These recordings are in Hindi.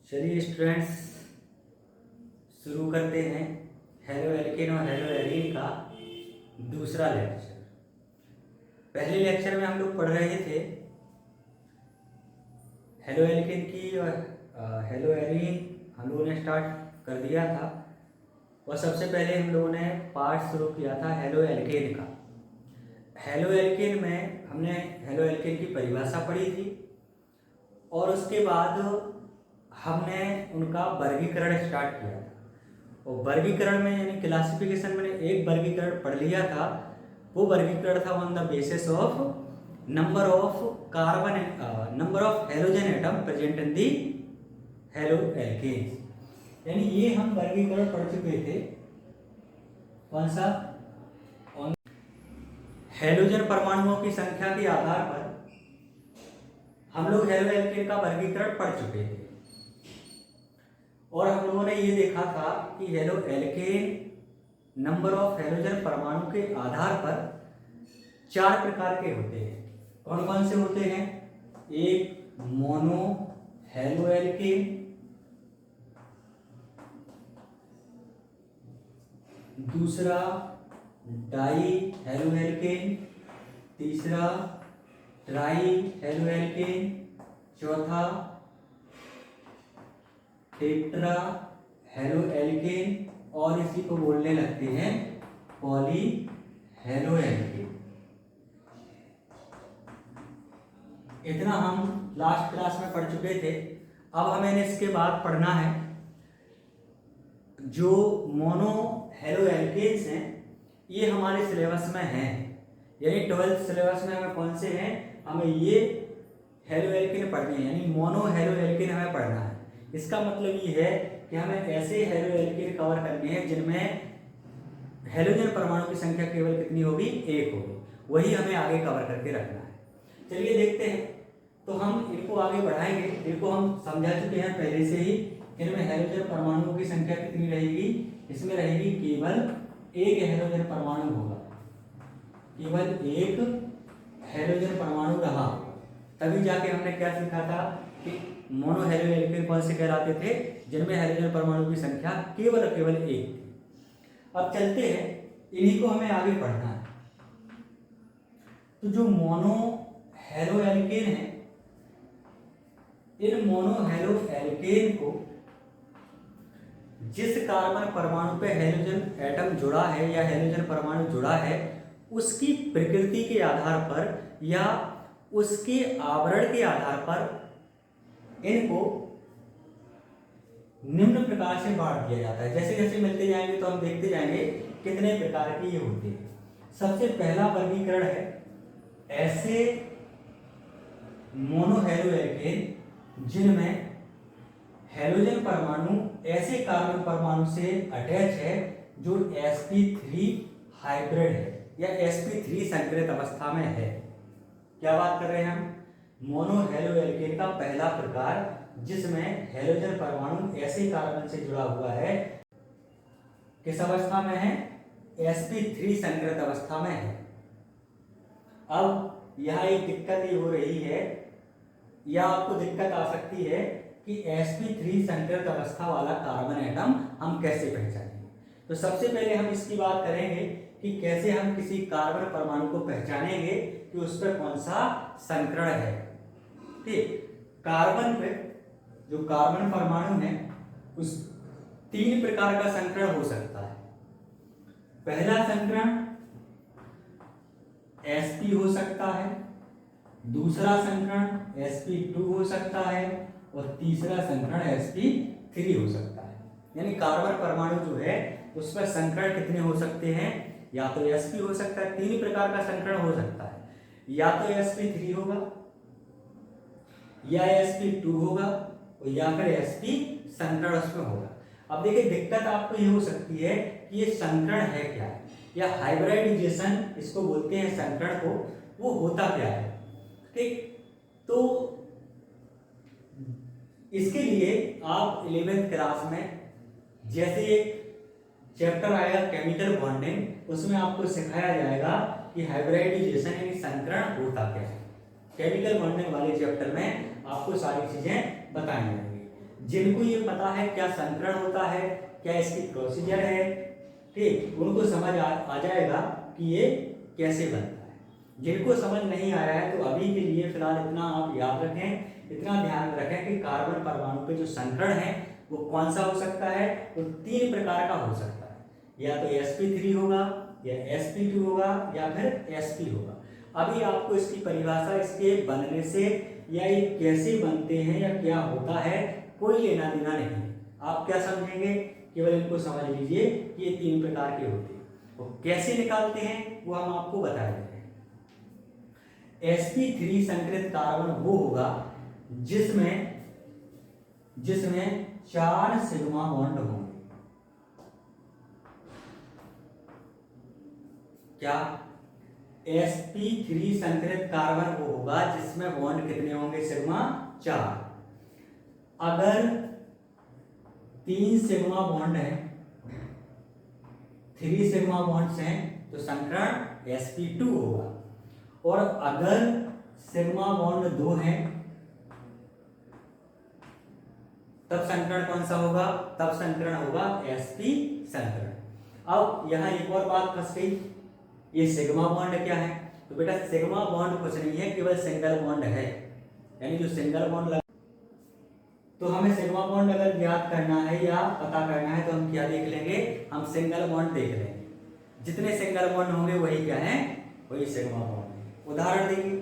चलिए स्टूडेंट्स, शुरू करते हैं हेलो एल्केन और हेलो एरीन का दूसरा लेक्चर। पहले लेक्चर में हम लोग पढ़ रहे थे हेलो एल्केन की और हेलो एरीन हम लोगों ने स्टार्ट कर दिया था। और सबसे पहले हम लोगों ने पार्ट शुरू किया था हेलो एल्केन का। हेलो एल्केन में हमने हेलो एल्केन की परिभाषा पढ़ी थी और उसके बाद हमने उनका वर्गीकरण स्टार्ट किया था। और वर्गीकरण में यानी क्लासिफिकेशन में एक वर्गीकरण पढ़ लिया था। वो वर्गीकरण था on the basis of number of carbon number of halogen atom present in the halo alkanes. यानी ये हम वर्गीकरण पढ़ चुके थे। कौन सा? हेलोजन परमाणुओं की संख्या के आधार पर हम लोग हेलो एल्केन का वर्गीकरण पढ़ चुके थे और हम लोगों ने ये देखा था कि halo alkane number of halogen परमाणु के आधार पर 4 प्रकार के होते हैं। कौन कौन से होते हैं? एक मोनो हेलो एल्केन, दूसरा डाई हेलो एल्केन, तीसरा ट्राई हेलो एल्केन, चौथा टेट्रा हेलो एल्केन और इसी को बोलने लगते हैं पॉली हेलो एल्केन। इतना हम लास्ट क्लास में पढ़ चुके थे। अब हमें इसके बाद पढ़ना है जो मोनो हेलो एल्केन्स हैं। ये हमारे सिलेबस में हैं, यानी 12th सिलेबस में हमें कौन से हैं, हमें ये हेलो एल्केन पढ़ने हैं, यानी मोनो हेलो एल्केन हमें पढ़ना है। इसका मतलब ये है कि हमें ऐसे हेलो एल्केन कवर करने हैं जिनमें हेलोजन परमाणु की संख्या केवल कितनी होगी? 1 होगी। वही हमें आगे कवर करके रखना है। चलिए देखते हैं। तो हम इनको आगे बढ़ाएंगे। इनको हम समझा चुके हैं पहले से ही। इनमें हेलोजन परमाणुओं की संख्या कितनी रहेगी? इसमें रहेगी केवल 1 हेलोजन परमाणु होगा, केवल 1 हेलोजन परमाणु रहा। तभी जाके हमने क्या सीखा था कि मोनो हेलो एल्केन कौन से कहलाते थे? जिनमें हेलोजन परमाणु की संख्या केवल और केवल 1 थी। अब चलते हैं, इन्हीं को हमें आगे पढ़ना है। तो जो मोनो हेलो एल्केन है, इन मोनो हेलो एल्केन को जिस कार्बन परमाणु पे हेलोजन एटम जुड़ा है या हेलोजन परमाणु जुड़ा है, उसकी प्रकृति के आधार पर या उसके आवरण के आधार पर इनको निम्न प्रकार से बांट दिया जाता है। जैसे जैसे मिलते जाएंगे तो हम देखते जाएंगे कितने प्रकार के ये होते हैं। सबसे पहला वर्गीकरण है ऐसे मोनो हेलो एल्केन जिनमें हेलोजन परमाणु ऐसे कार्बन परमाणु से अटैच है जो sp3 हाइब्रिड है या sp3 संकरित अवस्था में है। क्या बात कर रहे हैं हम? मोनो हेलो एल्केन का पहला प्रकार जिसमें हेलोजन परमाणु ऐसे कार्बन से जुड़ा हुआ है, किस अवस्था में है? sp3 संकरित अवस्था में है। अब यहाँ एक दिक्कत ये हो रही है या आपको दिक्कत आ सकती है कि sp3 संकरित अवस्था वाला कार्बन एटम हम कैसे पहचानेंगे। तो सबसे पहले हम इसकी बात करेंगे कि कैसे हम किसी कार्बन परमाणु को पहचानेंगे कि उस पर कौन सा संकरण है। ठीक, कार्बन पे जो कार्बन परमाणु है उस 3 प्रकार का संकरण हो सकता है। पहला संकरण sp हो सकता है, दूसरा संकरण sp2 हो सकता है और तीसरा संकरण sp3 हो सकता है। यानी कार्बन परमाणु जो है उस पर संकरण कितने हो सकते हैं? या तो sp हो सकता है, 3 प्रकार का संकरण हो सकता है, या तो sp3 होगा या sp2 होगा और या फिर sp संकरण उसमें होगा। अब देखिए दिक्कत आपको ये हो सकती है कि ये संकरण है क्या है या हाइब्रिडाइजेशन इसको बोलते हैं संकरण को, वो होता क्या है। ठीक, तो इसके लिए आप 11th क्लास में जैसे एक चैप्टर आएगा केमिकल बॉन्डिंग, उसमें आपको सिखाया जाएगा कि हाइब्रिडाइजेशन यानी संकरण होता क्या है। केमिकल बॉन्डिंग वाले चैप्टर में आपको सारी चीजें बताई जाएंगी। जिनको ये पता है क्या संकरण होता है, क्या इसकी प्रोसीजर है, ठीक, उनको समझ आ जाएगा कि ये कैसे बनता है। जिनको समझ नहीं आया है तो अभी के लिए फिलहाल इतना आप याद रखें, इतना ध्यान रखें कि कार्बन परमाणु पे जो संकरण है वो कौन सा हो सकता है, वो 3 प्रकार का हो सकता है, या तो sp3 होगा, या sp2 होगा, या फिर sp होगा। अभी आपको इसकी परिभाषा, इसके बनने से या ये कैसे बनते हैं या क्या होता है, कोई लेना देना नहीं। आप क्या समझेंगे, केवल इनको समझ लीजिए कि ये 3 प्रकार के होते हैं। वो कैसे निकालते हैं वो हम आपको बता देते हैं। sp3 संकरित कार्बन वो होगा जिसमें 4 सिग्मा बॉन्ड होंगे। क्या? sp3 संकरित कार्बन वो होगा जिसमें बॉन्ड कितने होंगे? सिग्मा 4। अगर 3 सिग्मा बॉन्ड है, 3 सिग्मा बॉन्ड्स हैं तो संकरण sp2 होगा। और अगर सिग्मा बॉन्ड 2 है तब संकरण कौन सा होगा? तब संकरण होगा sp संकरण। अब यहां एक और बात फंस गई, ये सिग्मा बॉन्ड क्या है? तो बेटा सिग्मा बॉन्ड कुछ नहीं है, केवल सिंगल बॉन्ड है, यानी जो सिंगल बॉन्ड लगा। तो हमें सिग्मा बॉन्ड अगर ज्ञात करना है या पता करना है तो हम क्या देख लेंगे? हम सिंगल बॉन्ड देख लेंगे। जितने सिंगल बॉन्ड होंगे वही क्या है? वही सिग्मा बॉन्ड। उदाहरण देंगे,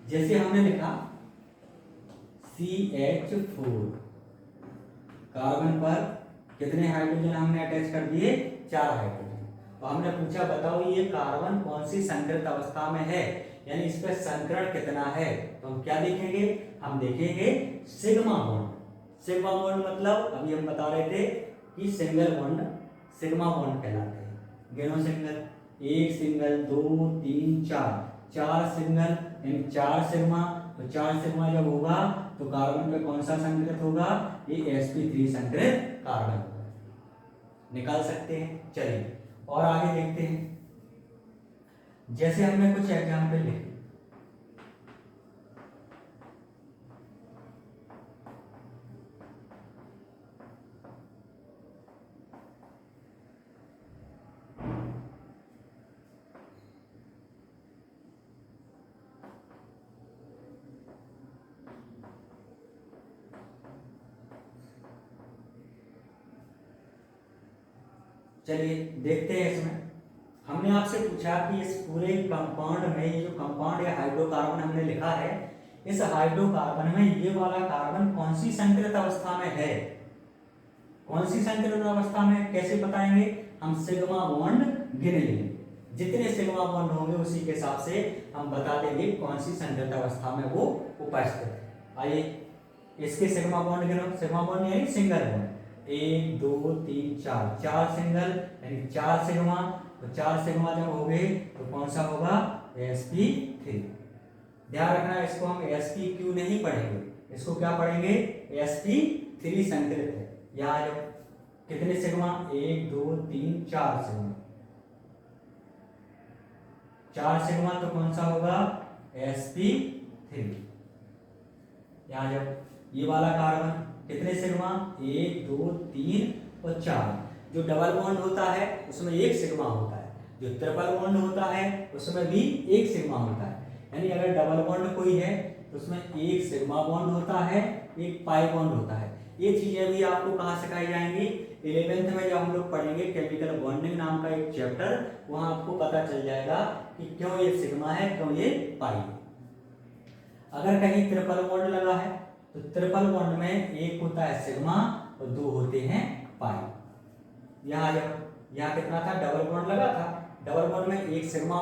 जैसे हमने लिखा CH4, कार्बन पर कितने हाइड्रोजन हमने अटैच कर दिए? 4 हाइड्रोजन। तो हमने पूछा बताओ ये कार्बन कौन सी संकरित अवस्था में है, यानी इस पर संकरण कितना है। तो हम क्या देखेंगे? हम देखेंगे सिग्मा बॉन्ड। सिग्मा बॉन्ड मतलब अभी हम बता रहे थे कि सिंगल बॉन्ड सिग्मा बॉन्ड कहलाते हैं। गिनो सिंगल, 1 सिंगल, 2 3 4 सिंगल, यानी 4 सिग्मा। तो 4 सिग्मा जब होगा तो कार्बन पे कौन सा संकरित होगा? ये sp3 संकरित कार्बन होगा। निकाल सकते हैं। चलिए और आगे देखते हैं, जैसे हमने कुछ एग्जाम्पल लिखे। चलिए देखते हैं। इसमें हमने आपसे पूछा कि इस पूरे कंपाउंड में, ये जो कंपाउंड या हाइड्रोकार्बन हमने लिखा है, इस हाइड्रोकार्बन में ये वाला कार्बन कौन सी संकरित अवस्था में है? कौन सी संकरित अवस्था में कैसे बताएंगे? हम सिग्मा बॉन्ड गिन लेंगे। जितने सिग्मा बॉन्ड होंगे उसी के हिसाब से हम बता देंगे कौन सी संकरित अवस्था में वो उपस्थित है। आइए इसके सिग्मा बॉन्ड गिनो। सिग्मा बॉन्ड यानी सिंगल बॉन्ड, 1 2 3 4 सिंगल यानी 4 सिग्मा। तो 4 सिग्मा जब हो गए तो कौन सा होगा? sp3। ध्यान रखना, इसको हम sp2 नहीं पढ़ेंगे, इसको क्या पढ़ेंगे? sp3 संकरित है। यहाँ आ जाओ, कितने सिग्मा? 1 2 3 4 सिग्मा। 4 सिग्मा तो कौन सा होगा? sp3। यहाँ आ जाओ, ये वाला कार्बन कितने सिग्मा? 1 2 3 और 4। जो डबल बॉन्ड होता है उसमें 1 सिग्मा होता है, जो ट्रिपल बॉन्ड होता है उसमें भी 1 सिग्मा होता है। यानी अगर डबल बॉन्ड कोई है तो उसमें 1 सिग्मा बॉन्ड होता है, 1 पाई बॉन्ड होता है। ये चीजें भी आपको कहाँ सिखाई जाएंगी? 11th में जब हम लोग पढ़ेंगे केमिकल बॉन्डिंग नाम का एक चैप्टर, वहां आपको पता चल जाएगा कि क्यों ये सिग्मा है, क्यों ये पाई है। अगर कहीं ट्रिपल बॉन्ड लगा है तो ट्रिपल बॉन्ड में 1 होता है सिग्मा और 2 होते हैं पाई। यहाँ जब यहाँ कितना था? डबल बॉन्ड लगा था, डबल बॉन्ड में 1 सिग्मा,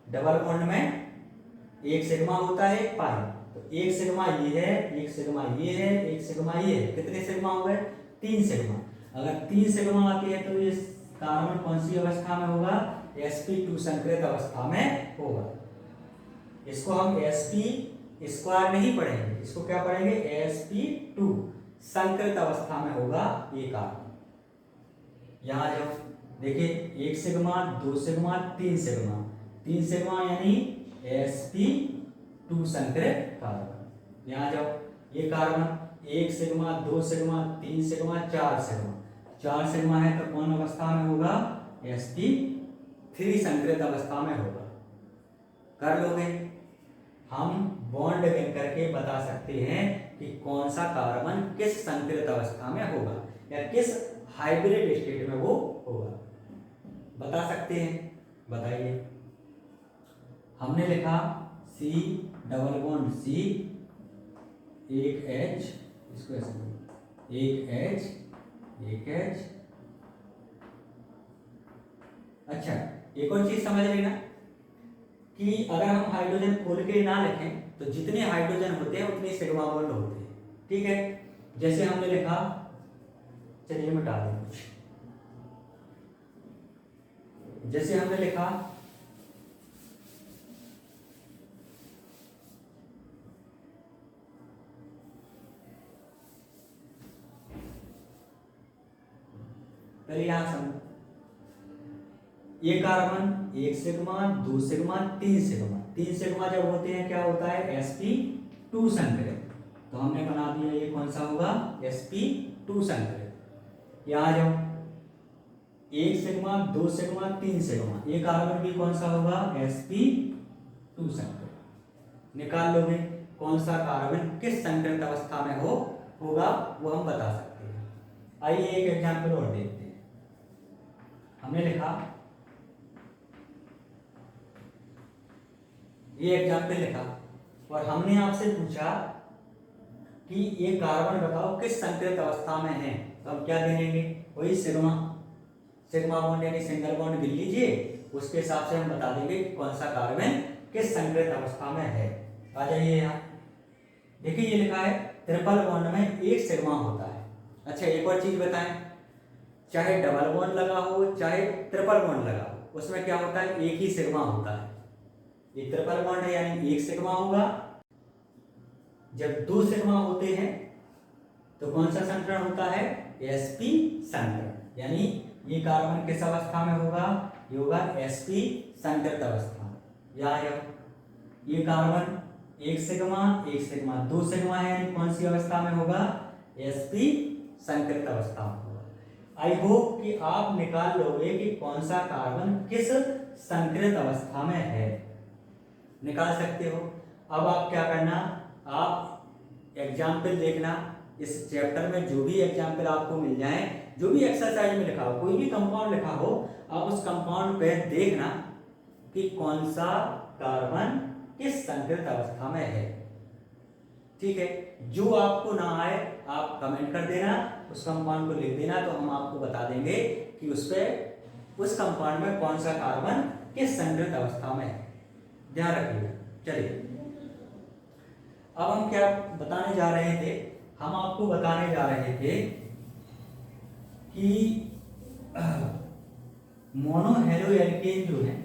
डबल बॉन्ड में 1 सिग्मा होता है, 1 पाई। तो 1 सिग्मा ये है, 1 सिग्मा ये है, 1 सिग्मा ये है। कितने सिग्मा हो गए? 3 सिग्मा। अगर 3 सिग्मा आती है तो ये कार्बन कौन सी अवस्था में होगा? sp2 संकरित अवस्था में होगा। इसको हम sp स्क्वायर नहीं पढ़ेंगे, इसको क्या पढ़ेंगे? sp2 संकरित अवस्था में होगा ये कार्बन। यहां जब देखिए 1 सिग्मा, 2 सिग्मा, 3 सिग्मा, 3 सिग्मा यानी sp2 संकरित कार्बन। यहाँ जब ये carbon 1 sigma, 2 sigma, 3 sigma, 4 sigma, 4 sigma है तो कौन अवस्था में होगा? sp3 संकरित अवस्था में होगा। कर लोगे? हम बॉन्ड बन करके बता सकते हैं कि कौन सा कार्बन किस संकरित अवस्था में होगा या किस हाइब्रिड स्टेट में वो होगा, बता सकते हैं। बताइए। हमने लिखा C डबल बॉन्ड C, एक H, इसको ऐसे एक H, एक H। अच्छा, एक और चीज समझ लेना कि अगर हम हाइड्रोजन खोल के ना लिखें तो जितने हाइड्रोजन होते हैं उतने सिग्मा बॉन्ड होते हैं। ठीक है, जैसे हमने लिखा, चलिए मिटा दें कुछ, जैसे हमने लिखा पहले यहां समझो, ये carbon 1 sigma, 2 sigma, 3 sigma, 3 sigma जब होते हैं क्या होता है? sp2 संकरित। तो हमने बना दिया ये कौन सा होगा? sp2 संकरित। यहाँ आ जाओ, 1 सिग्मा, 2 सिग्मा, 3 सिग्मा, ये कार्बन भी कौन सा होगा? sp2 संकरित। निकाल लोगे कौन सा कार्बन किस संकरित अवस्था में होगा वो हम बता सकते हैं। आइए एक एग्जाम्पल और देखते हैं। हमने लिखा, ये एग्जाम्पल लिखा और हमने आपसे पूछा कि ये कार्बन बताओ किस संकरित अवस्था में है, तो हम क्या गिनेंगे? वही सिग्मा, सिग्मा बॉन्ड यानी सिंगल बॉन्ड गिन लीजिए, उसके हिसाब से हम बता देंगे कि कौन सा कार्बन किस संकरित अवस्था में है। आ जाइए यहाँ, देखिए ये लिखा है ट्रिपल बॉन्ड में एक सिग्मा होता है। अच्छा, एक और चीज बताएं, चाहे डबल बॉन्ड लगा हो चाहे ट्रिपल बॉन्ड लगा हो, उसमें क्या होता है? एक ही सिग्मा होता है। ये ट्रिपल बॉन्ड है यानी एक सिग्मा होगा। जब 2 सिग्मा होते हैं तो कौन सा संकरण होता है? sp संकरण। यानी ये कार्बन किस अवस्था में होगा? ये होगा sp संकरित अवस्था। यहाँ ये कार्बन 1 सिग्मा, 1 सिग्मा, 2 सिग्मा है, यानी कौन सी अवस्था में होगा? sp संकरित अवस्था में होगा। आई होप कि आप निकाल लोगे कि कौन सा कार्बन किस संकरित अवस्था में है। निकाल सकते हो। अब आप क्या करना, आप एग्जाम्पल देखना, इस चैप्टर में जो भी एग्जाम्पल आपको मिल जाए, जो भी एक्सरसाइज में लिखा हो, कोई भी कंपाउंड लिखा हो, आप उस कंपाउंड पे देखना कि कौन सा कार्बन किस संकरित अवस्था में है। ठीक है, जो आपको ना आए आप कमेंट कर देना, उस कंपाउंड को लिख देना, तो हम आपको बता देंगे कि उस कंपाउंड में कौन सा कार्बन किस संकरित अवस्था में है। ध्यान रखिएगा। चलिए, अब हम क्या बताने जा रहे थे? हम आपको बताने जा रहे थे कि मोनोहेलोएल्केन जो है,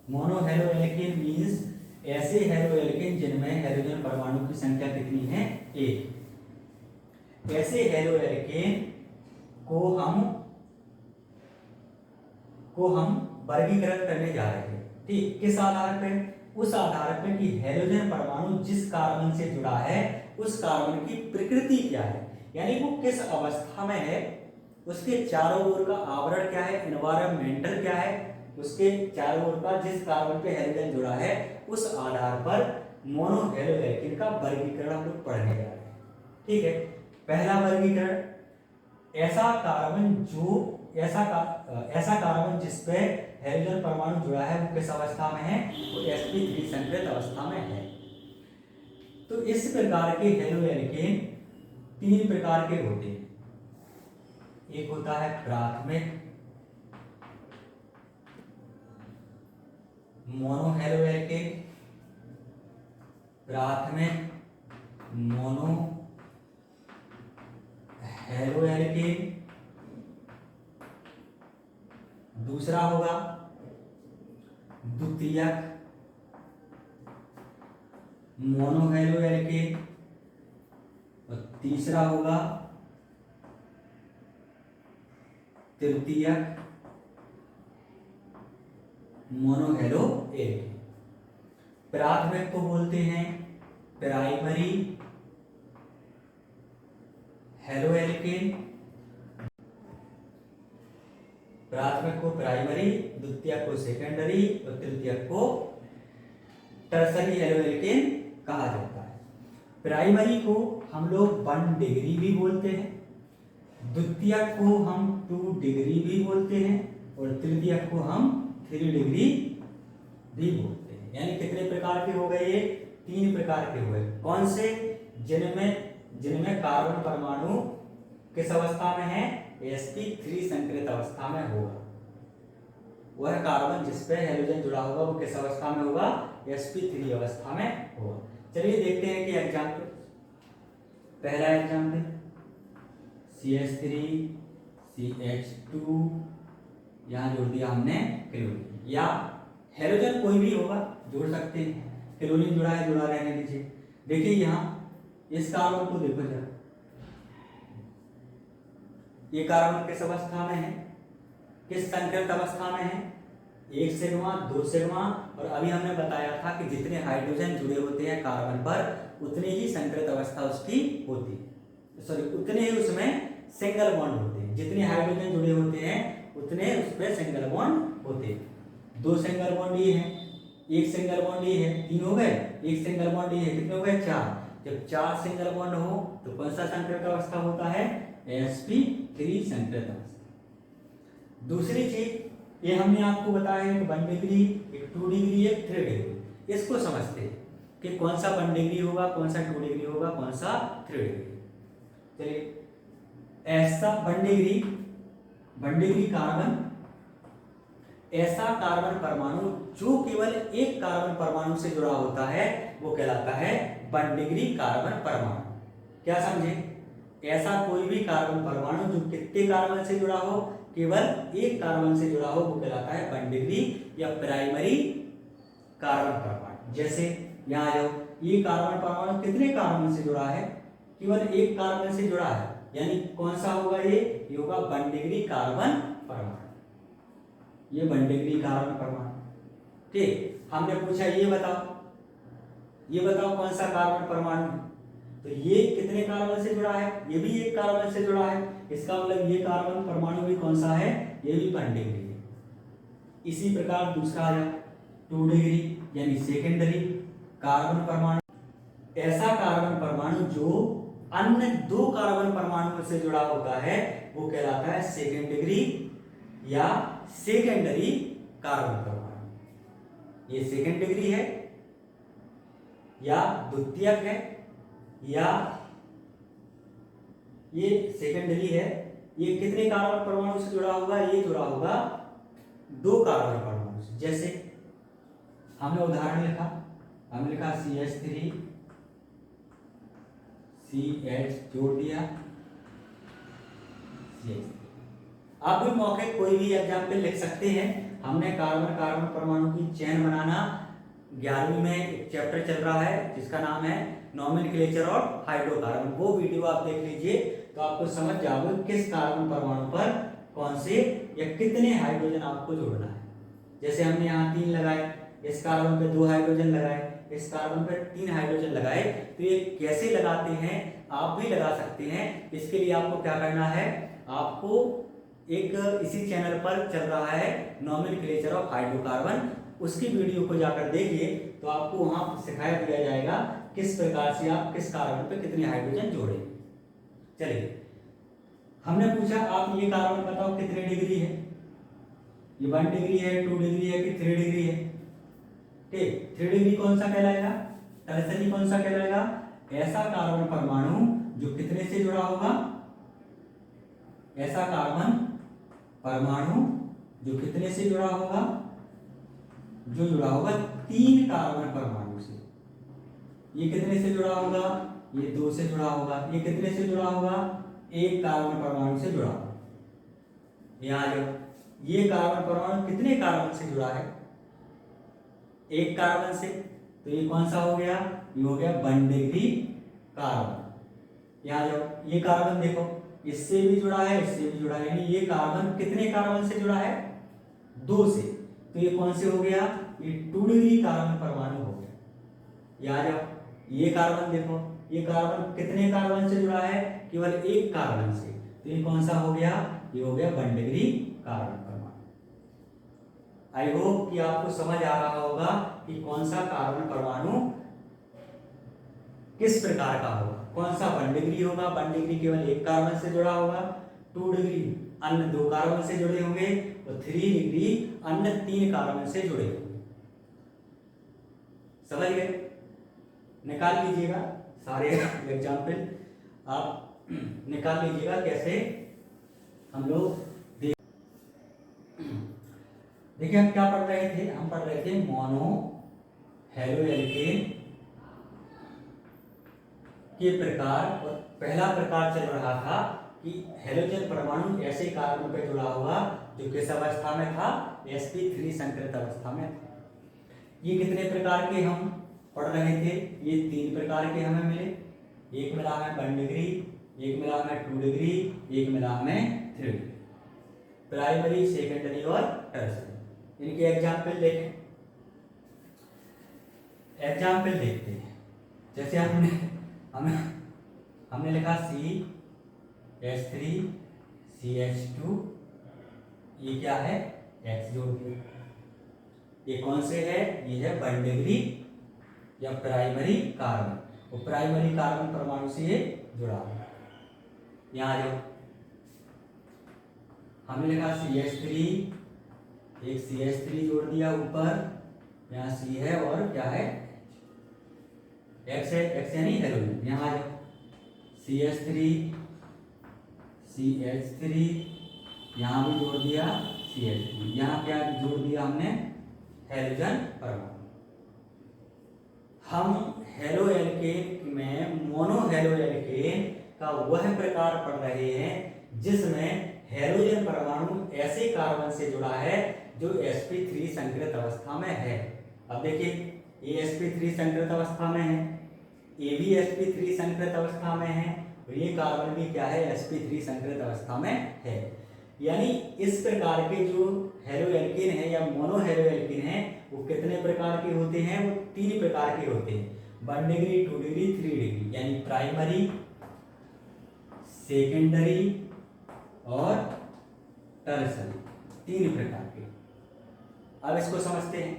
मोनोहेलोएल्केन मींस ऐसे हेलोएल्केन जिनमें हाइड्रोजन परमाणु की संख्या कितनी है? 1। ऐसे हेलोएल्केन को हम वर्गीकृत करने जा रहे हैं। ठीक, किस आधार पे? उस आधार पे कि हाइड्रोजन परमाणु जिस कार्बन से जुड़ा है उस कार्बन की प्रकृति क्या है, यानी वो किस अवस्था में है, उसके चारों ओर का आवरण क्या है, एनवायरमेंटल क्या है, उसके चारों ओर का जिस कार्बन पे हाइड्रोजन जुड़ा है उस आधार पर मोनोहेलोएल्केन का वर्गीकरण हम लोग पढ़ने जा रहे हैं। ठीक है, पहला वर्गीकरण, ऐसा कार्बन जिस पे हाइड्रोजन परमाणु जुड़ा है वो किस अवस्था में है? वो sp3 संकरित अवस्था में है। तो इस प्रकार के हेलोएल्केन 3 प्रकार के होते हैं। एक होता है प्राथमिक मोनोहेलोएल्केन, प्राथमिक मोनोहेलोएल्केन। दूसरा होगा द्वितीयक मोनोहेलोएल्केन और तीसरा होगा तृतीयक मोनोहेलोएल्केन। प्राथमिक को बोलते हैं प्राइमरी हेलो एल्केन, प्राथमिक को प्राइमरी, द्वितीयक को सेकेंडरी और तृतीयक को टर्सरी हेलो एल्केन कहा जाता है। प्राइमरी को हम लोग 1 डिग्री भी बोलते हैं, द्वितीयक को हम 2 डिग्री भी बोलते हैं और तृतीयक को हम 3 डिग्री भी बोलते हैं। यानी कितने प्रकार के हो गए ये? 3 प्रकार के हो गए। कौन से? जिनमें कार्बन परमाणु किस अवस्था में है? sp3 संकरित अवस्था में होगा। वह कार्बन जिस पे हेलोजन जुड़ा होगा वो किस अवस्था में होगा? sp3 अवस्था में होगा। चलिए देखते हैं कि एग्जाम्पल। पहला एग्जाम्पल CH3 CH2, यहाँ जोड़ दिया हमने क्लोरीन, या हेलोजन कोई भी होगा जोड़ सकते हैं। क्लोरीन जुड़ा है, जुड़ा रहने दीजिए। देखिए यहाँ इस कार्बन को देखो जरा, ये कार्बन किस अवस्था में है? किस संकरित अवस्था में है? 1 सिग्मा 2 सिग्मा, और अभी हमने बताया था कि जितने हाइड्रोजन जुड़े होते हैं कार्बन पर उतनी ही संकरित अवस्था उसकी होती है, सॉरी उतने ही उसमें सिंगल बॉन्ड होते हैं। जितने हाइड्रोजन जुड़े होते हैं उतने उस पर सिंगल बॉन्ड होते हैं। 2 सिंगल बॉन्ड ये है, 1 सिंगल बॉन्ड ये है, 3 हो गए, 1 सिंगल बॉन्ड ये है, कितने हो गए? 4। जब 4 सिंगल बॉन्ड हो तो कौन सा संकरित अवस्था होता है? sp3 संकरित अवस्था। दूसरी चीज ये हमने आपको बताया है कि 1 डिग्री, एक 2 डिग्री, एक 3 डिग्री। इसको समझते हैं कि कौन सा 1 डिग्री होगा, कौन सा 2 डिग्री होगा, कौन सा 3 डिग्री। चलिए ऐसा 1 डिग्री कार्बन, ऐसा कार्बन परमाणु जो केवल एक कार्बन परमाणु से जुड़ा होता है वो कहलाता है 1 डिग्री कार्बन परमाणु। क्या समझे? ऐसा कोई भी कार्बन परमाणु जो कितने कार्बन से जुड़ा हो? केवल एक कार्बन से जुड़ा हो वो कहलाता है 1 डिग्री या प्राइमरी कार्बन परमाणु। जैसे यहाँ जाओ, ये कार्बन परमाणु कितने कार्बन से जुड़ा है? केवल एक कार्बन से जुड़ा है, यानी कौन सा होगा ये होगा 1 डिग्री कार्बन परमाणु। ये 1 डिग्री कार्बन परमाणु। ठीक, हमने पूछा ये बताओ कौन सा कार्बन परमाणु है? तो ये कितने कार्बन से जुड़ा है? ये भी एक कार्बन से जुड़ा है। इसका मतलब ये कार्बन परमाणु भी कौन सा है? ये भी 1 डिग्री है। इसी प्रकार दूसरा आ जाए 2 डिग्री यानी सेकेंडरी कार्बन परमाणु। ऐसा कार्बन परमाणु जो अन्य 2 कार्बन परमाणुओं से जुड़ा होता है वो कहलाता है सेकेंड डिग्री या सेकेंडरी कार्बन परमाणु। ये सेकेंड डिग्री है या द्वितीयक है या ये सेकेंडरी है। ये कितने कार्बन परमाणु से जुड़ा होगा? ये जुड़ा होगा 2 कार्बन परमाणु से। जैसे हमने उदाहरण लिखा, हमने लिखा CH3 CH जोड़ दिया CH3। आप भी मौके कोई भी एग्जाम्पल लिख सकते हैं। हमने कार्बन परमाणु की चेन बनाना 11वीं में एक चैप्टर चल रहा है जिसका नाम है नॉमेनक्लेचर ऑफ हाइड्रोकार्बन। वो वीडियो आप देख लीजिए तो आपको समझ जाओगे किस कार्बन परमाणु पर कौन से या कितने हाइड्रोजन आपको जोड़ना है। जैसे हमने यहाँ 3 लगाए, इस कार्बन पे 2 हाइड्रोजन लगाए, इस कार्बन पे 3 हाइड्रोजन लगाए। तो ये कैसे लगाते हैं आप भी लगा सकते हैं। इसके लिए आपको क्या करना है? आपको एक इसी चैनल पर चल रहा है नॉमेनक्लेचर ऑफ हाइड्रोकार्बन, उसकी वीडियो को जाकर देखिए तो आपको वहां सिखाया दिया जाएगा किस प्रकार से आप किस कार्बन पे कितने हाइड्रोजन जोड़ेंगे। चलिए हमने पूछा आप ये कार्बन बताओ कितने डिग्री है? ये 1 डिग्री है, 2 डिग्री है कि 3 डिग्री है? ठीक, 3 डिग्री कौन सा कहलाएगा? टर्सरी कौन सा कहलाएगा? ऐसा कार्बन परमाणु जो कितने से जुड़ा होगा? ऐसा कार्बन परमाणु जो कितने से जुड़ा होगा? जो जुड़ा होगा 3 कार्बन परमाणु से। ये कितने से जुड़ा होगा? ये 2 से जुड़ा होगा। ये कितने से जुड़ा होगा? 1 कार्बन परमाणु से जुड़ा होगा। यहाँ जो ये कार्बन परमाणु कितने कार्बन से जुड़ा है? 1 कार्बन से। तो ये कौन सा हो गया? ये हो गया 1 डिग्री कार्बन। यहाँ जो ये कार्बन देखो इससे भी जुड़ा है, इससे भी जुड़ा है, यानी ये कार्बन कितने कार्बन से जुड़ा है? 2 से। तो ये कौन से हो गया? ये 2 डिग्री कार्बन परमाणु हो गया। यहाँ जाओ ये कार्बन देखो ये कार्बन कितने कार्बन से जुड़ा है? केवल एक कार्बन से। तो ये कौन सा हो गया? ये हो गया 1 डिग्री कार्बन परमाणु। आई होप कि आपको समझ आ रहा होगा कि कौन सा कार्बन परमाणु किस प्रकार का होगा। कौन सा 1 डिग्री होगा? 1 डिग्री केवल एक कार्बन से जुड़ा होगा। 2 डिग्री अन्य 2 कार्बन से जुड़े होंगे और 3 डिग्री अन्य 3 कार्बन से जुड़े होंगे। समझ गए? निकाल लीजिएगा सारे एग्जाम्पल, आप निकाल लीजिएगा कैसे हम लोग देखिए हम क्या पढ़ रहे थे? हम पढ़ रहे थे मोनो हेलो एल्केन के प्रकार। और पहला प्रकार चल रहा था कि हेलोजन परमाणु ऐसे कार्बन पे जुड़ा हुआ जो किस अवस्था में था? sp3 संकृत अवस्था में था। ये कितने प्रकार के हम पढ़ रहे थे? ये 3 प्रकार के हमें मिले। एक मिला हमें 1 डिग्री, एक मिला हमें 2 डिग्री, एक मिला हमें 3 डिग्री। प्राइमरी, सेकेंडरी और टर्शियरी। इनके एग्जाम्पल देखें। एग्जाम्पल देखते हैं। जैसे हमने लिखा CH3 CH2, ये क्या है? X जोड़ दिया। ये कौन से है? ये है 1 डिग्री या प्राइमरी कार्बन, और प्राइमरी कार्बन परमाणु से ये जुड़ा है। यहाँ आ जाओ, हमने लिखा CH3, एक CH3 जोड़ दिया ऊपर, यहाँ C है और क्या है? X है, X यानी हेलोजन। यहाँ आ जाओ, CH3 CH3, यहाँ भी जोड़ दिया CH3, यहाँ क्या जोड़ दिया हमने? हेलोजन परमाणु। हम हेलो एल्केन में मोनो हेलो एल्केन का वह प्रकार पढ़ रहे हैं जिसमें हेलोजन परमाणु ऐसे कार्बन से जुड़ा है जो sp3 संकृत अवस्था में है। अब देखिए, ये sp3 संकृत अवस्था में है, ये भी sp3 संकृत अवस्था में है, और ये कार्बन भी क्या है? sp3 संकृत अवस्था में है। यानी इस प्रकार के जो हेलो एल्केन है या मोनो हेलो एल्केन है वो कितने प्रकार के होते हैं? वो 3 प्रकार के होते हैं। 1 डिग्री, 2 डिग्री, 3 डिग्री, यानी प्राइमरी, सेकेंडरी और टर्शियरी, 3 प्रकार के। अब इसको समझते हैं।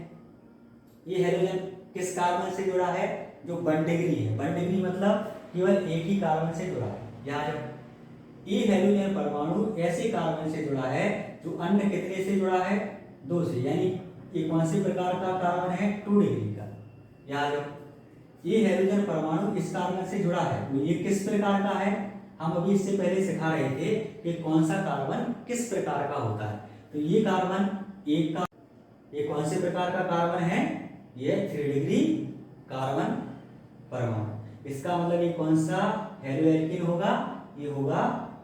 ये हेलोजन किस कार्बन से जुड़ा है? जो 1 डिग्री है। 1 डिग्री मतलब केवल एक ही कार्बन से जुड़ा है। यहाँ जब ये हेलोजन परमाणु ऐसे कार्बन से जुड़ा है जो अन्य कितने से जुड़ा है? 2 से, यानी ये कौन से प्रकार का कार्बन है? 2 डिग्री का। यहाँ जब ये हेलोजन परमाणु इस कार्बन से जुड़ा है तो ये किस प्रकार का है? हम अभी इससे पहले सिखा रहे थे कि कौन सा कार्बन किस प्रकार का होता है। तो ये कार्बन एक का, ये कौन से प्रकार का कार्बन है? ये 3 डिग्री कार्बन परमाणु। इसका मतलब ये कौन सा हेलो एल्केन होगा? ये होगा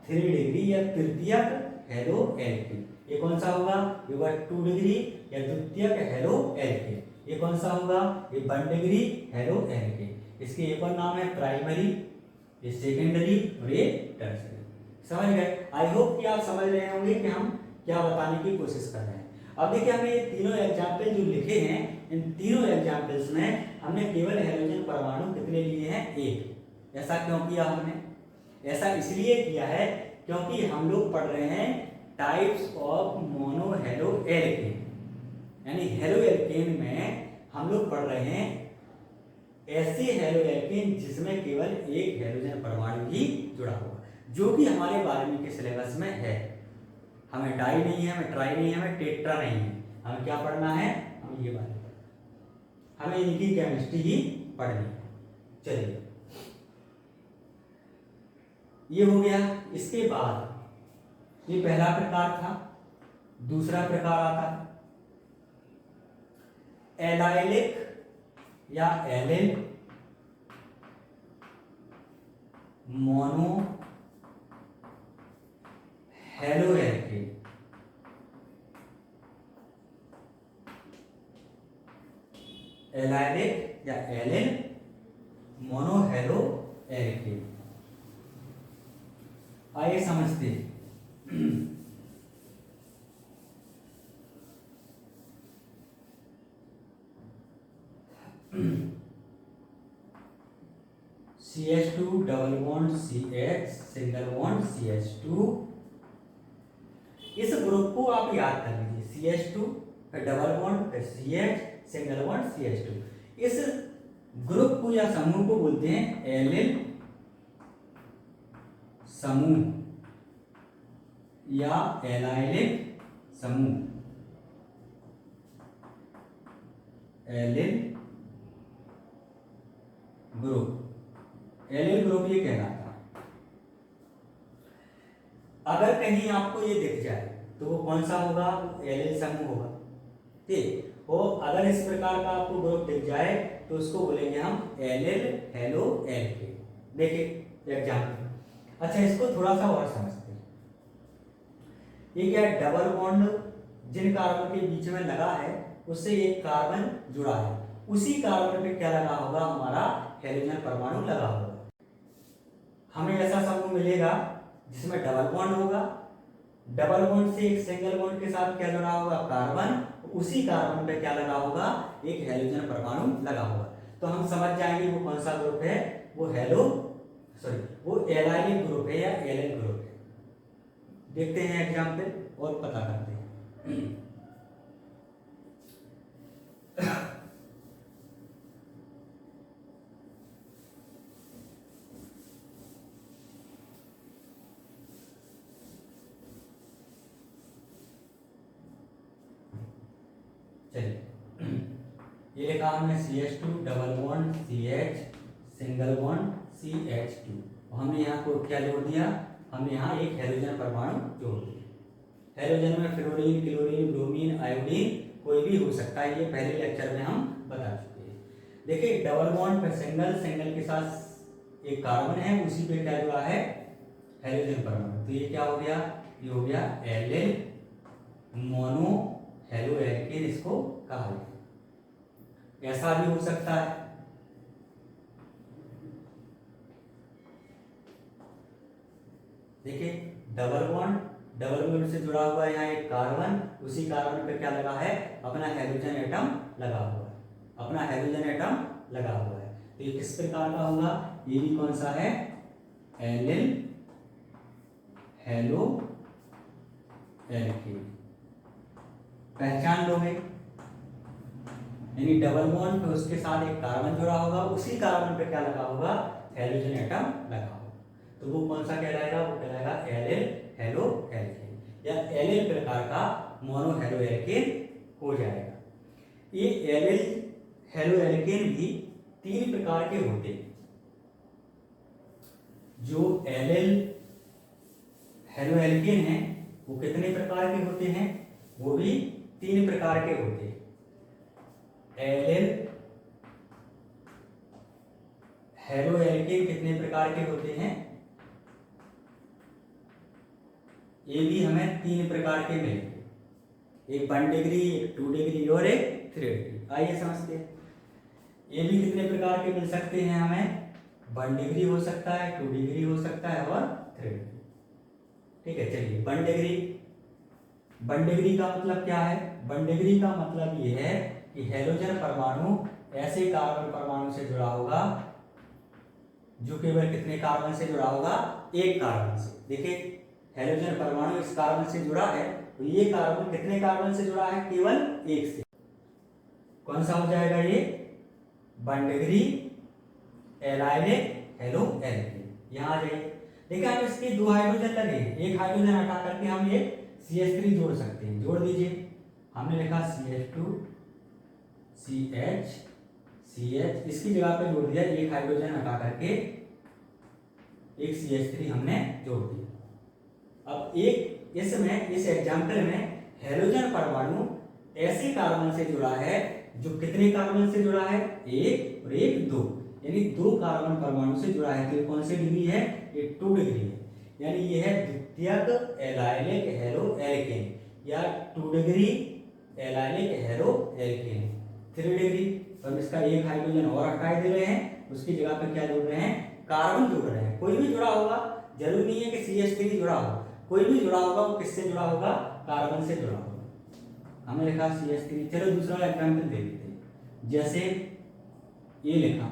3 डिग्री या तृतीयक हेलो एल्केन। ये कौन सा होगा? ये होगा 2 डिग्री या द्वितीयक हेलो एल्केन। ये कौन सा होगा? ये 1 डिग्री हेलो एल्केन। इसके एक और नाम है प्राइमरी, ये सेकेंडरी और ये टर्शियरी। समझ गए? आई होप कि आप समझ रहे होंगे कि हम क्या बताने की कोशिश कर रहे हैं। अब देखिए, हमने ये तीनों एग्जाम्पल जो लिखे हैं, इन तीनों एग्जाम्पल्स में हमने केवल हेलोजन परमाणु कितने लिए हैं? 1। ऐसा क्यों किया हमने? ऐसा इसलिए किया है क्योंकि हम लोग पढ़ रहे हैं types of mono halo alkene, यानी हेलो एल्केन में हम लोग पढ़ रहे हैं ऐसे हेलो एल्केन जिसमें केवल एक हेलोजन परमाणु ही जुड़ा होगा, जो कि हमारे 12वीं के सिलेबस में है। हमें डाई नहीं है, हमें ट्राई नहीं है, हमें टेट्रा नहीं है। हमें क्या पढ़ना है? हमें ये बात हमें इनकी केमिस्ट्री ही पढ़नी है। चलिए, ये हो गया। इसके बाद ये पहला प्रकार था। दूसरा प्रकार आता है एलाइलिक या allyl mono halo alkane. Allylic या एलिल मोनो हेलो एल्केन। आइए समझते हैं। CH2 double bond CH single bond CH2। इस ग्रुप को आप याद कर लीजिए, CH2 फिर डबल बॉन्ड फिर CH सिंगल बॉन्ड CH2। इस ग्रुप को या समूह को बोलते हैं एलिल समूह या एलाइलिक समूह। एलिल ग्रुप, एलिल ग्रुप ये कहलाता है। अगर कहीं आपको ये दिख जाए तो वो कौन सा होगा? एलिल समूह होगा। ठीक, और अगर इस प्रकार का आपको ग्रुप दिख जाए तो उसको बोलेंगे हम एलिल हेलो एल्केन। देखिए एग्जाम्पल। अच्छा, इसको थोड़ा सा और समझते हैं। ये क्या है? डबल बॉन्ड जिन कार्बन के बीच में लगा है उससे एक कार्बन जुड़ा है, उसी कार्बन पे क्या लगा होगा? हमारा हैलोजन परमाणु लगा होगा। हमें ऐसा समूह मिलेगा जिसमें डबल बॉन्ड होगा, डबल बॉन्ड से एक सिंगल बॉन्ड के साथ क्या जुड़ा होगा? कार्बन। उसी कार्बन पे क्या लगा होगा? एक हैलोजन परमाणु लगा होगा। तो हम समझ जाएंगे वो कौन सा ग्रुप है। वो वो एलाइलिक ग्रुप है या एलिल ग्रुप है। देखते हैं एग्जाम्पल और पता करते हैं। चलिए, ये लिखा हमने CH2 double bond CH single bond CH2। हमने यहाँ को क्या जोड़ दिया? हमने यहाँ एक हैलोजन परमाणु जोड़ दिया। हैलोजन में फ्लोरीन, क्लोरीन, ब्रोमीन, आयोडीन कोई भी हो सकता है, ये पहले लेक्चर में हम बता चुके हैं। देखिए डबल बॉन्ड पर सिंगल, सिंगल के साथ एक कार्बन है, उसी पे क्या जुड़ा है? हैलोजन परमाणु। तो ये क्या हो गया? ये हो गया एलिल मोनो हेलो एल्केन, इसको कहा गया। ऐसा भी हो सकता है। देखिए डबल बॉन्ड से जुड़ा हुआ है यहाँ एक कार्बन, उसी कार्बन पे क्या लगा है? अपना हैलोजन एटम लगा हुआ है, अपना हैलोजन एटम लगा हुआ है। तो ये किस प्रकार का होगा? ये भी कौन सा है? Allyl halo alkane. पहचान लोगे, यानी डबल बॉन्ड पे उसके साथ एक कार्बन जुड़ा होगा, उसी कार्बन पे क्या लगा होगा? हैलोजन एटम लगा होगा। तो वो कौन सा कहलाएगा? वो कहलाएगा एलिल हेलो एल्केन या एलिल प्रकार का मोनो हेलो एल्केन हो जाएगा। ये एलिल हेलो एल्केन भी 3 प्रकार के होते हैं। जो एलिल हेलो एल्केन है वो कितने प्रकार के होते हैं? वो भी 3 प्रकार के होते हैं। एलिल हेलो एल्केन कितने प्रकार के होते हैं? ये भी हमें 3 प्रकार के मिलेंगे, एक 1 डिग्री, एक 2 डिग्री और एक 3 डिग्री। आइए समझते हैं। ये भी कितने प्रकार के मिल सकते हैं हमें? 1 डिग्री हो सकता है, 2 डिग्री हो सकता है और 3 डिग्री। ठीक है, चलिए 1 डिग्री। 1 डिग्री का मतलब क्या है? 1 डिग्री का मतलब ये है कि हैलोजन परमाणु ऐसे कार्बन परमाणु से जुड़ा होगा जो केवल कितने कार्बन से जुड़ा होगा? एक कार्बन से। देखिए हैलोजन परमाणु इस कार्बन से जुड़ा है, तो ये कार्बन कितने कार्बन से जुड़ा है? केवल एक से। कौन सा हो जाएगा ये? 1 डिग्री एलाइलिक हेलो एल्केन। यहाँ आ जाइए। देखिए हम इसके 2 हाइड्रोजन लगे, एक हाइड्रोजन हटा करके हम ये CH3 जोड़ सकते हैं। जोड़ दीजिए। हमने लिखा CH2 CH CH, इसकी जगह पे जोड़ दिया, एक हाइड्रोजन हटा करके एक CH3 हमने जोड़ दिया। अब एक इसमें इस एग्जाम्पल में हैलोजन परमाणु ऐसे कार्बन से जुड़ा है जो कितने कार्बन से जुड़ा है? एक और एक 2, यानी 2 कार्बन परमाणु से जुड़ा है। तो कौन सी डिग्री है? ये 2 डिग्री है, यानी ये है द्वितीयक एलाइलिक हेलो एल्केन या 2 degree allylic halo alkane. 3 degree, तो हम इसका एक हाइड्रोजन और हटा दे रहे हैं, उसकी जगह पर क्या जोड़ रहे हैं? कार्बन जोड़ रहे हैं। कोई भी जुड़ा होगा, जरूरी नहीं है कि CH3 जुड़ा हो, कोई भी जुड़ा होगा वो किससे जुड़ा होगा? कार्बन से जुड़ा होगा। हमने लिखा CH3। चलो दूसरा एग्जाम्पल दे देते हैं। जैसे ये लिखा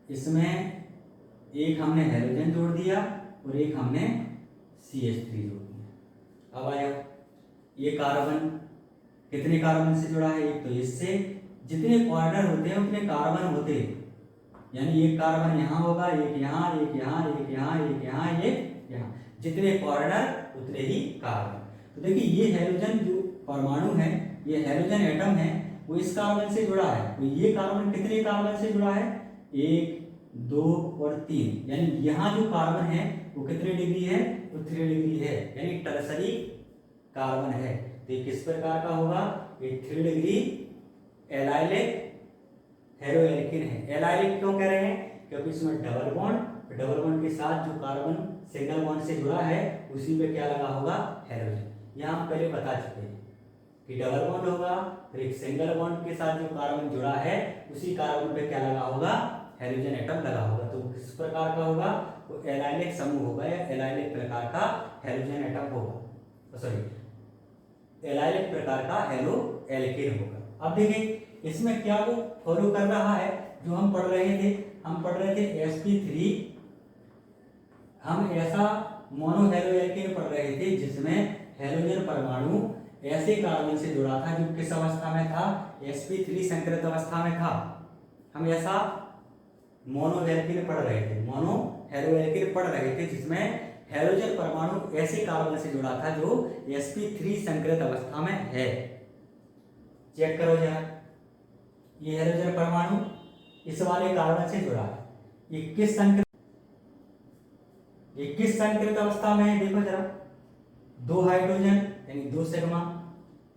इसमें एक हमने हेलोजन जोड़ दिया और एक हमने CH3 जोड़ दिया। अब आया ये कार्बन, कितने कार्बन से जुड़ा है? एक तो इससे, जितने कॉर्नर होते हैं उतने कार्बन होते हैं, यानी एक कार्बन यहाँ होगा, एक यहाँ, एक यहाँ, एक यहाँ, एक यहाँ, एक यहाँ, जितने कॉर्नर उतने ही कार्बन। तो देखिए ये हेलोजन जो परमाणु है, ये हेलोजन एटम है, वो इस कार्बन से जुड़ा है। तो ये कार्बन कितने कार्बन से जुड़ा है? 1, 2 और 3, यानी यहाँ जो कार्बन है वो कितने डिग्री है? वो 3 डिग्री है, यानी टर्सरी कार्बन है। तो ये किस प्रकार का होगा? ये 3 डिग्री एलाइलिक हेलोएल्कीन है। एलाइलिक क्यों कह रहे हैं? क्योंकि इसमें डबल बॉन्ड के साथ जो कार्बन सिंगल बॉन्ड से जुड़ा है उसी पे क्या लगा होगा? हेलोजन। यहाँ हम पहले बता चुके हैं कि डबल बॉन्ड होगा, फिर एक सिंगल बॉन्ड के साथ जो कार्बन जुड़ा है उसी कार्बन पे क्या लगा होगा? हेलोजन एटम लगा होगा। तो किस प्रकार का होगा? वो एलाइलिक समूह होगा या एलाइलिक प्रकार का हेलोजन एटम होगा, सॉरी एलाइलिक प्रकार का हेलोएल्कीन होगा। अब देखिए इसमें क्या वो फॉलो कर रहा है जो हम पढ़ रहे थे। हम पढ़ रहे थे sp3, हम ऐसा मोनो हेलोएल्कीन पढ़ रहे थे जिसमें हेलोजन परमाणु ऐसे कार्बन से जुड़ा था जो किस अवस्था में था? sp3 संकृत अवस्था में था। हम ऐसा मोनो हेलोएल्कीन पढ़ रहे थे, मोनो हेलोएल्कीन पढ़ रहे थे जिसमें हेलोजन परमाणु ऐसे कार्बन से जुड़ा था जो sp3 संकृत अवस्था में है। चेक करो जरा, ये हेलोजन परमाणु इस वाले कार्बन से जुड़ा है। ये किस संकृत अवस्था में है? देखो जरा, 2 हाइड्रोजन यानी 2 सिग्मा,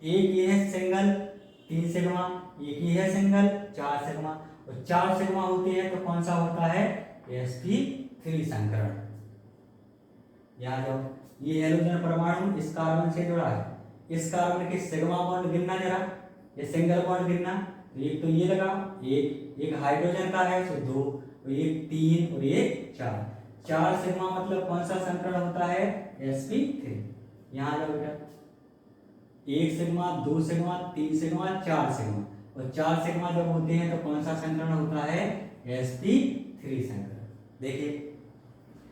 एक ये है सिंगल 3 सिग्मा, एक ये है सिंगल 4 सिग्मा, और 4 सिग्मा होते हैं तो कौन सा होता है? sp3 संकरण। यहाँ जाओ, ये हेलोजन परमाणु इस कार्बन से जुड़ा है। इस कार्बन के सिग्मा बॉन्ड गिनना जरा, ये सिंगल बॉन्ड गिनना। तो एक तो ये लगा, एक हाइड्रोजन का है तो 2, और एक 3 और एक 4। 4 सिग्मा मतलब कौन सा संकरण होता है? sp3। यहाँ जाओ बेटा, 1 सिग्मा 2 सिग्मा 3 सिग्मा 4 सिग्मा, और 4 सिग्मा जब होते हैं तो कौन सा संकरण होता है? sp3 संकरण। देखिए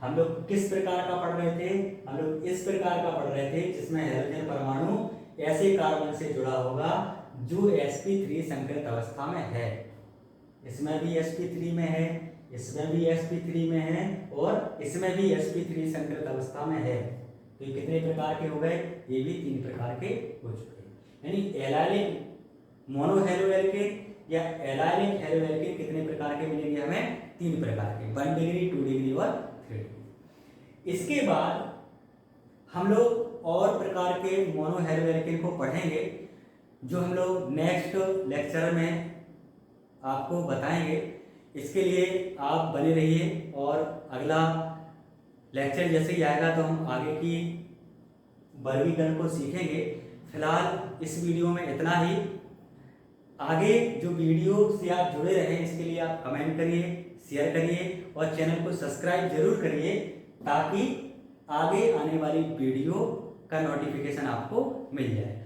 हम लोग किस प्रकार का पढ़ रहे थे? हम लोग इस प्रकार का पढ़ रहे थे जिसमें हेलोजन परमाणु ऐसे कार्बन से जुड़ा होगा जो sp3 संकृत अवस्था में है। इसमें भी sp3 में है, इसमें भी sp3 में है, और इसमें भी sp3 संकृत अवस्था में है। तो ये कितने प्रकार के हो गए? ये भी 3 प्रकार के हो चुके हैं। यानी एलाइलिक मोनो हेलोएल्कीन या एलाइलिक हेलोएल्कीन कितने प्रकार के मिलेंगे हमें? 3 प्रकार के, 1 डिग्री 2 डिग्री और 3 डिग्री। इसके बाद हम लोग और प्रकार के मोनो हेलोएल्कीन को पढ़ेंगे जो हम लोग नेक्स्ट लेक्चर में आपको बताएंगे। इसके लिए आप बने रहिए, और अगला लेक्चर जैसे ही आएगा तो हम आगे की वर्गीकरण को सीखेंगे। फिलहाल इस वीडियो में इतना ही। आगे जो वीडियो से आप जुड़े रहें इसके लिए आप कमेंट करिए, शेयर करिए और चैनल को सब्सक्राइब जरूर करिए ताकि आगे आने वाली वीडियो का नोटिफिकेशन आपको मिल जाए।